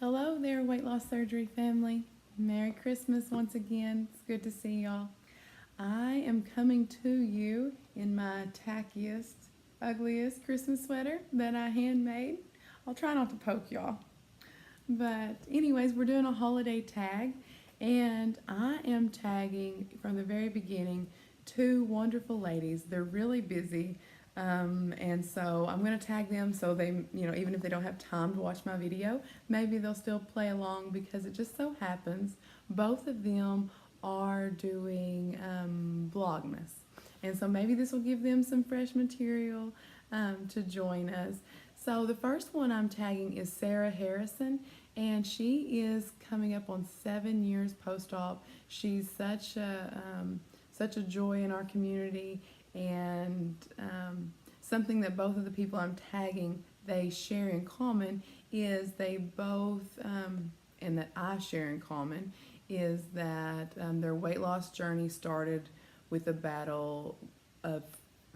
Hello there, weight loss surgery family. Merry Christmas once again. It's good to see y'all. I am coming to you in my tackiest, ugliest Christmas sweater that I handmade. I'll try not to poke y'all. But, anyways, we're doing a holiday tag, and I am tagging from the very beginning two wonderful ladies. They're really busy, and so I'm going to tag them so they, even if they don't have time to watch my video, maybe they'll still play along because it just so happens both of them are doing Vlogmas. And so maybe this will give them some fresh material to join us. So the first one I'm tagging is Sarah Harrison, and she is coming up on 7 years post-op. She's such a joy in our community, and something that both of the people I'm tagging, they share in common is they both, and that I share in common, is that their weight loss journey started with a battle of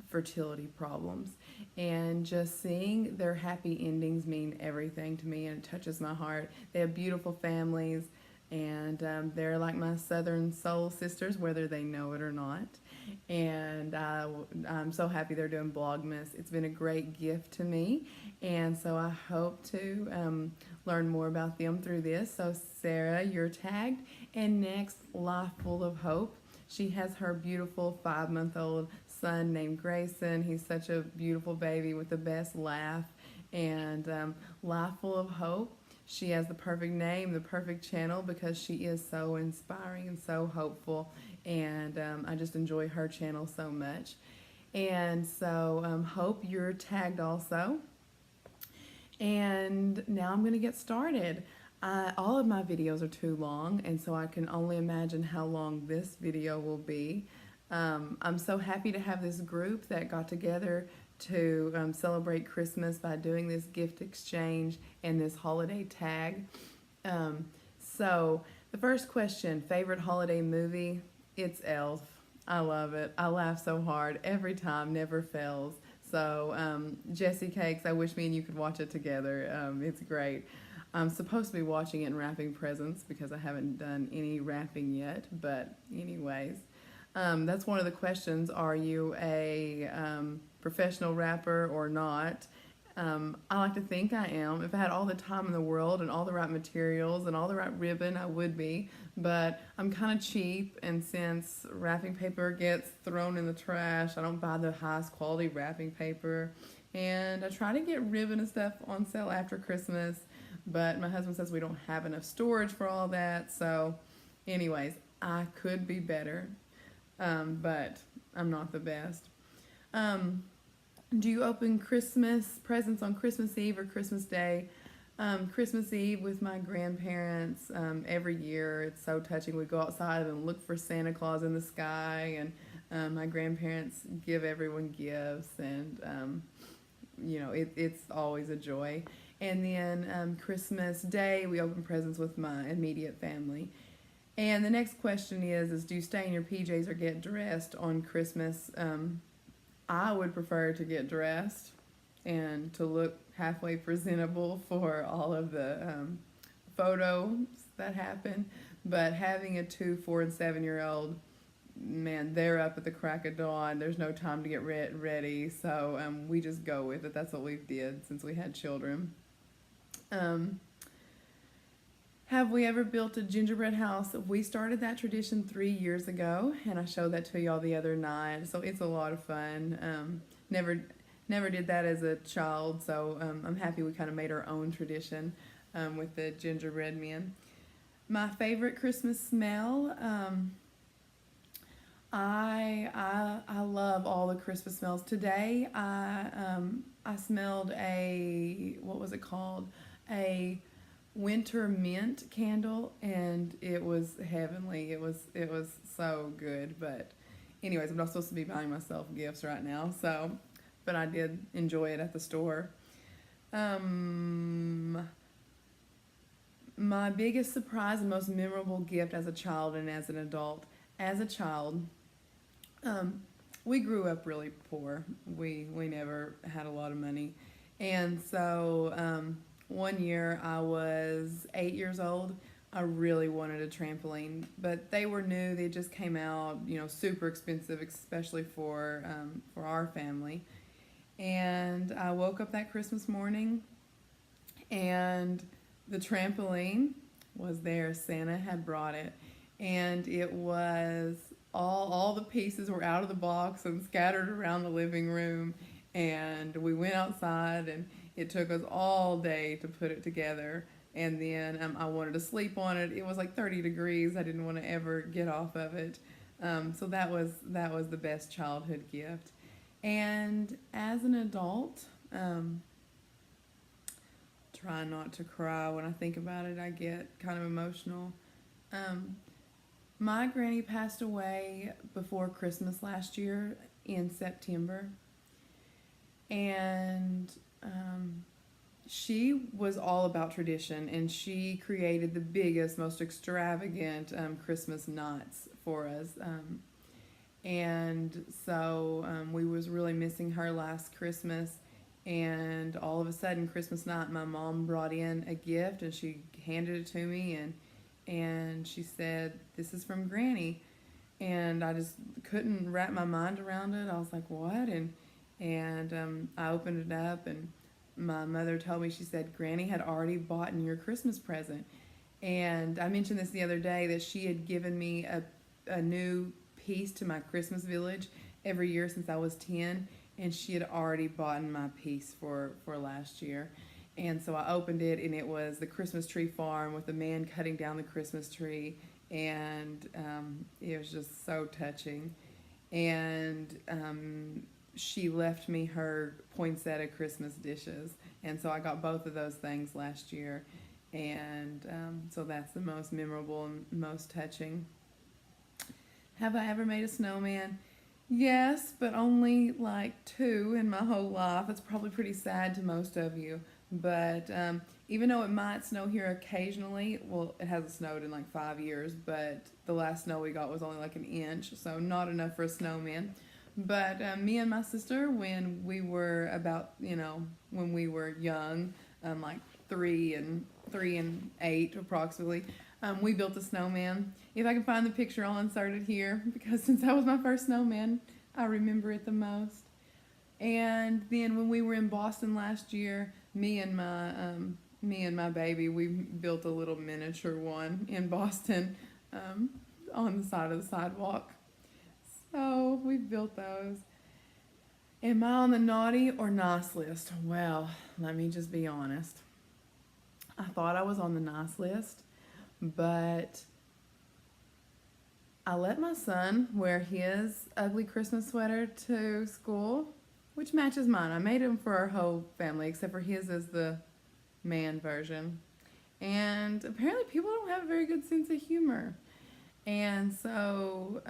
fertility problems, and just seeing their happy endings mean everything to me, and it touches my heart. They have beautiful families, and they're like my southern soul sisters, whether they know it or not. And I'm so happy they're doing Vlogmas. It's been a great gift to me, and so I hope to learn more about them through this. So Sarah, you're tagged. And next, Life Full of Hope. She has her beautiful 5-month-old son named Grayson. He's such a beautiful baby with the best laugh. And Life Full of Hope. She has the perfect name, the perfect channel, because she is so inspiring and so hopeful. And I just enjoy her channel so much. And so Hope, you're tagged also. And now I'm going to get started. All of my videos are too long, and so I can only imagine how long this video will be. I'm so happy to have this group that got together to celebrate Christmas by doing this gift exchange and this holiday tag. So the first question, favorite holiday movie? It's Elf. I love it. I laugh so hard every time, never fails. So Jessie Cakes, I wish me and you could watch it together. It's great. I'm supposed to be watching it and wrapping presents because I haven't done any wrapping yet, but anyways. That's one of the questions. Are you a professional rapper or not? I like to think I am. If I had all the time in the world and all the right materials and all the right ribbon, I would be. But I'm kind of cheap, and since wrapping paper gets thrown in the trash, I don't buy the highest quality wrapping paper. And I try to get ribbon and stuff on sale after Christmas, but my husband says we don't have enough storage for all that. So anyways, I could be better, but I'm not the best. Do you open Christmas presents on Christmas Eve or Christmas Day? Christmas Eve with my grandparents every year. It's so touching. We go outside and look for Santa Claus in the sky, and my grandparents give everyone gifts, and it's always a joy. And then Christmas Day, we open presents with my immediate family. And the next question is do you stay in your PJs or get dressed on Christmas? I would prefer to get dressed and to look halfway presentable for all of the photos that happen. But having a 2, 4, and 7-year-old, man, they're up at the crack of dawn. There's no time to get ready, so we just go with it. That's what we've did since we had children. Have we ever built a gingerbread house? We started that tradition 3 years ago, and I showed that to y'all the other night. So it's a lot of fun. Never did that as a child, so I'm happy we kind of made our own tradition with the gingerbread men. My favorite Christmas smell. I love all the Christmas smells. Today I smelled what was it called? A winter mint candle, and it was heavenly. It was so good. But anyways, I'm not supposed to be buying myself gifts right now, so but I did enjoy it at the store. My biggest surprise and most memorable gift as a child and as an adult. As a child, we grew up really poor. We never had a lot of money, and so one year I was 8 years old. I really wanted a trampoline, but they were new. They just came out, super expensive, especially for our family. And I woke up that Christmas morning, and the trampoline was there. Santa had brought it, and it was all the pieces were out of the box and scattered around the living room. And we went outside, and it took us all day to put it together. And then I wanted to sleep on it. It was like 30 degrees. I didn't want to ever get off of it. So that was the best childhood gift. And as an adult, try not to cry when I think about it. I get kind of emotional. My granny passed away before Christmas last year in September. And she was all about tradition, and she created the biggest, most extravagant Christmas nights for us. And so we was really missing her last Christmas. And all of a sudden, Christmas night, my mom brought in a gift, and she handed it to me, and she said, "This is from Granny." And I just couldn't wrap my mind around it. I was like, "What?" And I opened it up, and my mother told me, she said, "Granny had already bought in your Christmas present." And I mentioned this the other day, that she had given me a new piece to my Christmas village every year since I was 10. And she had already bought my piece for last year. And so I opened it, and it was the Christmas tree farm with the man cutting down the Christmas tree. And it was just so touching. And she left me her poinsettia Christmas dishes. And so I got both of those things last year. And so that's the most memorable and most touching. Have I ever made a snowman? Yes, but only like 2 in my whole life. It's probably pretty sad to most of you. But even though it might snow here occasionally, well, it hasn't snowed in like 5 years, but the last snow we got was only like an inch, so not enough for a snowman. But me and my sister, when we were when we were young, like 3 and 8 approximately, we built a snowman. If I can find the picture, I'll insert it here, because since that was my first snowman, I remember it the most. And then when we were in Boston last year, me and my baby, we built a little miniature one in Boston, on the side of the sidewalk. So we built those. Am I on the naughty or nice list? Well, let me just be honest. I thought I was on the nice list, but I let my son wear his ugly Christmas sweater to school, which matches mine. I made him for our whole family, except for his is the man version. And apparently people don't have a very good sense of humor. And so,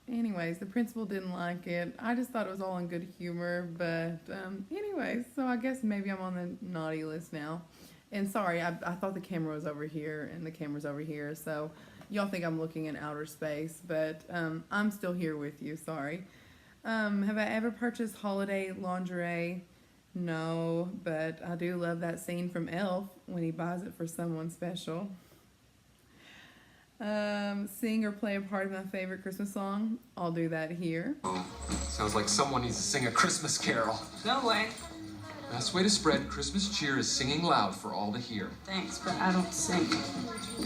anyways, the principal didn't like it. I just thought it was all in good humor. But anyways, so I guess maybe I'm on the naughty list now. And sorry, I thought the camera was over here, and the camera's over here. So y'all think I'm looking in outer space, but I'm still here with you. Sorry. Have I ever purchased holiday lingerie? No, but I do love that scene from Elf when he buys it for someone special. Sing or play a part of my favorite Christmas song? I'll do that here. Oh, sounds like someone needs to sing a Christmas carol. No way. Best way to spread Christmas cheer is singing loud for all to hear. Thanks, but I don't sing.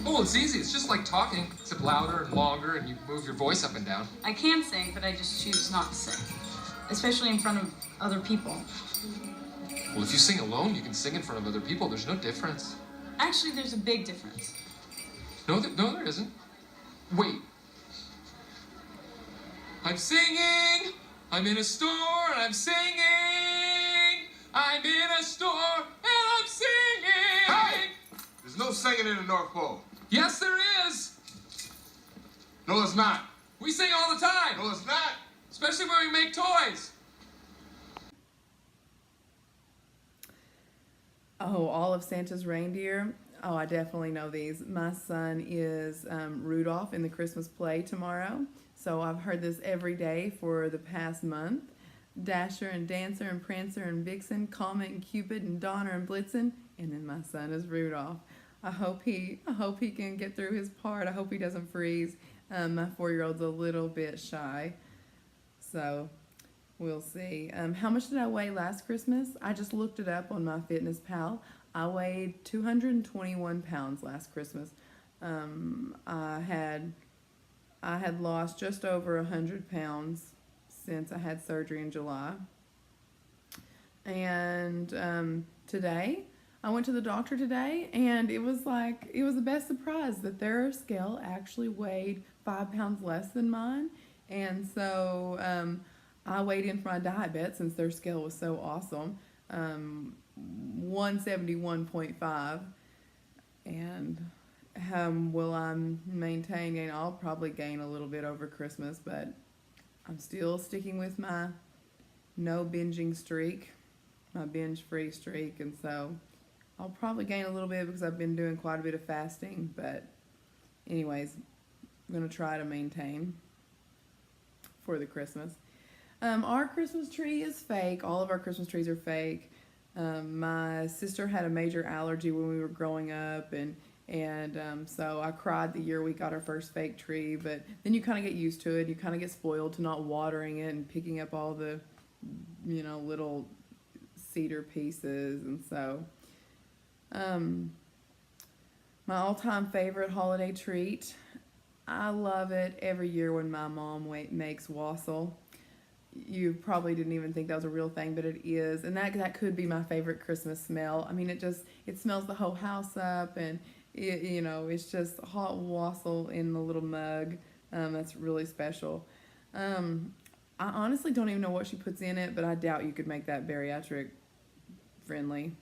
Oh, it's easy. It's just like talking, except louder and longer, and you move your voice up and down. I can sing, but I just choose not to sing. Especially in front of other people. Well, if you sing alone, you can sing in front of other people. There's no difference. Actually, there's a big difference. No, there isn't. Wait. I'm singing. I'm in a store and I'm singing. I'm in a store and I'm singing. Hey! There's no singing in the North Pole. Yes, there is. No, it's not. We sing all the time. No, it's not. Especially when we make toys. Oh, all of Santa's reindeer. Oh, I definitely know these. My son is Rudolph in the Christmas play tomorrow. So I've heard this every day for the past month. Dasher and Dancer and Prancer and Vixen, Comet and Cupid and Donner and Blitzen, and then my son is Rudolph. I hope he can get through his part. I hope he doesn't freeze. My 4-year-old's a little bit shy, so we'll see. How much did I weigh last Christmas? I just looked it up on my Fitness Pal. I weighed 221 pounds last Christmas. I had lost just over 100 pounds since I had surgery in July. And today, I went to the doctor today, and it was the best surprise that their scale actually weighed 5 pounds less than mine. And so I weighed in for my diet bet since their scale was so awesome. 171.5. And will I maintain gain? I'll probably gain a little bit over Christmas, but I'm still sticking with my no binging streak, my binge-free streak, and so I'll probably gain a little bit because I've been doing quite a bit of fasting, but anyways, I'm going to try to maintain for the Christmas. Our Christmas tree is fake. All of our Christmas trees are fake. My sister had a major allergy when we were growing up, and so I cried the year we got our first fake tree, but then you kind of get used to it. You kind of get spoiled to not watering it and picking up all the, little cedar pieces. And so my all-time favorite holiday treat, I love it every year when my mom makes wassail. You probably didn't even think that was a real thing, but it is. And that could be my favorite Christmas smell. I mean, it smells the whole house up, and it's just hot wassail in the little mug. That's really special. I honestly don't even know what she puts in it, but I doubt you could make that bariatric friendly.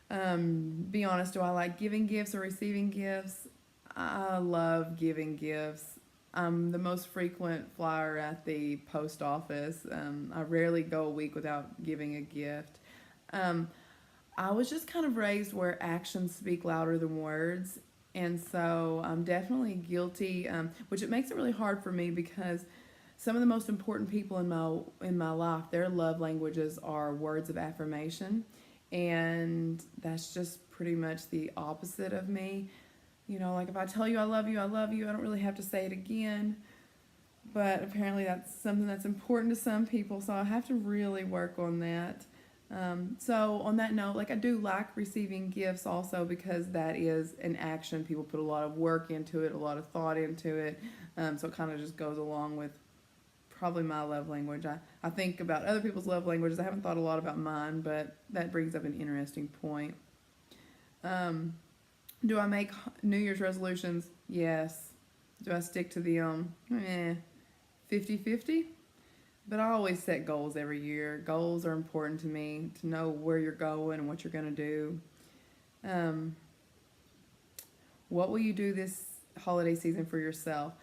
Be honest, do I like giving gifts or receiving gifts? I love giving gifts. I'm the most frequent flyer at the post office. I rarely go a week without giving a gift. I was just kind of raised where actions speak louder than words, and so I'm definitely guilty, which it makes it really hard for me because some of the most important people in my life, their love languages are words of affirmation, and that's just pretty much the opposite of me. Like if I tell you I love you, I don't really have to say it again, but apparently that's something that's important to some people, so I have to really work on that. So on that note, I do like receiving gifts also because that is an action. People put a lot of work into it, a lot of thought into it, so it kind of just goes along with probably my love language. I think about other people's love languages. I haven't thought a lot about mine, but that brings up an interesting point. Do I make New Year's resolutions? Yes. Do I stick to them? 50-50? But I always set goals every year. Goals are important to me, to know where you're going and what you're going to do. What will you do this holiday season for yourself?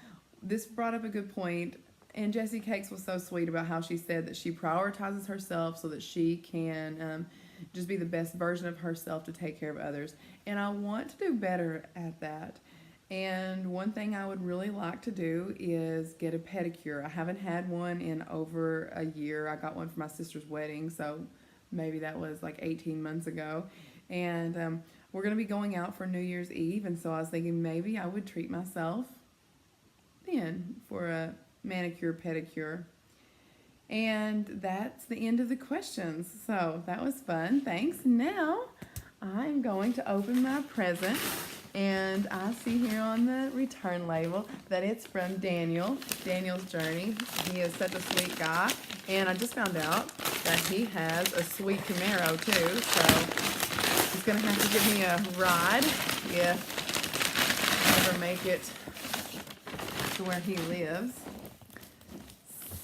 This brought up a good point, and Jessie Cakes was so sweet about how she said that she prioritizes herself so that she can just be the best version of herself to take care of others. And I want to do better at that. And one thing I would really like to do is get a pedicure. I haven't had one in over a year. I got one for my sister's wedding, so maybe that was 18 months ago. And we're going to be going out for New Year's Eve, and so I was thinking maybe I would treat myself then for a manicure, pedicure. And that's the end of the questions. So that was fun. Thanks. Now I'm going to open my present. And I see here on the return label that it's from Daniel's Journey. He is such a sweet guy. And I just found out that he has a sweet Camaro too. So he's going to have to give me a ride if I ever make it to where he lives.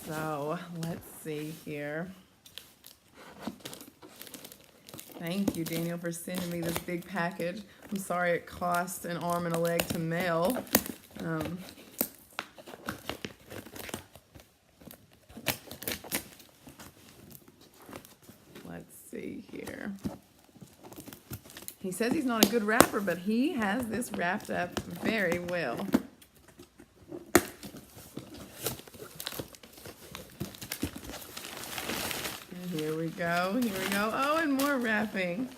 So let's see here. Thank you, Daniel, for sending me this big package. I'm sorry it cost an arm and a leg to mail. Let's see here. He says he's not a good wrapper, but he has this wrapped up very well. go. Here we go. Oh, and more wrapping.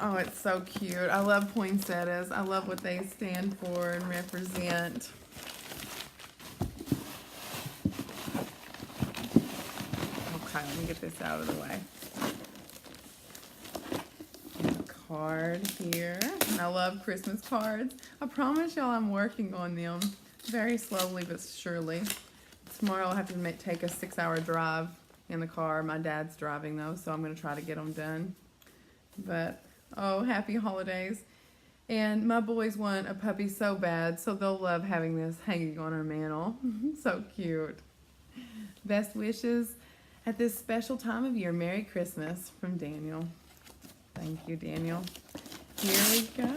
Oh, it's so cute. I love poinsettias. I love what they stand for and represent. Okay, let me get this out of the way. And a card here. And I love Christmas cards. I promise y'all I'm working on them very slowly but surely. Tomorrow I'll have to take a 6-hour drive in the car. My dad's driving though, so I'm going to try to get them done. But, oh, happy holidays. And my boys want a puppy so bad, so they'll love having this hanging on our mantle. So cute. Best wishes at this special time of year. Merry Christmas from Daniel. Thank you, Daniel. Here we go.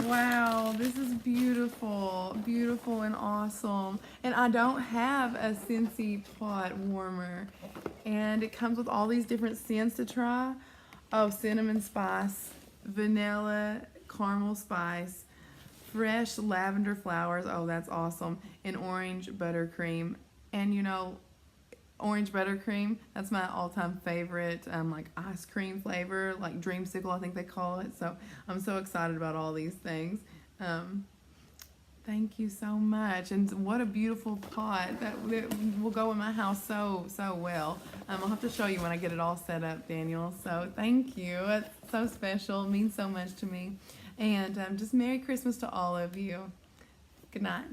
Wow, this is beautiful, beautiful and awesome. And I don't have a Scentsy pot warmer. And it comes with all these different scents to try. Oh, cinnamon spice, vanilla, caramel spice, fresh lavender flowers. Oh, that's awesome. And orange buttercream. And you know, orange buttercream, that's my all-time favorite, like ice cream flavor, like dreamsicle I think they call it. So I'm so excited about all these things. Thank you so much. And what a beautiful pot that will go in my house so well. I'll have to show you when I get it all set up, Daniel. So thank you. It's so special. It means so much to me. And just Merry Christmas to all of you. Good night.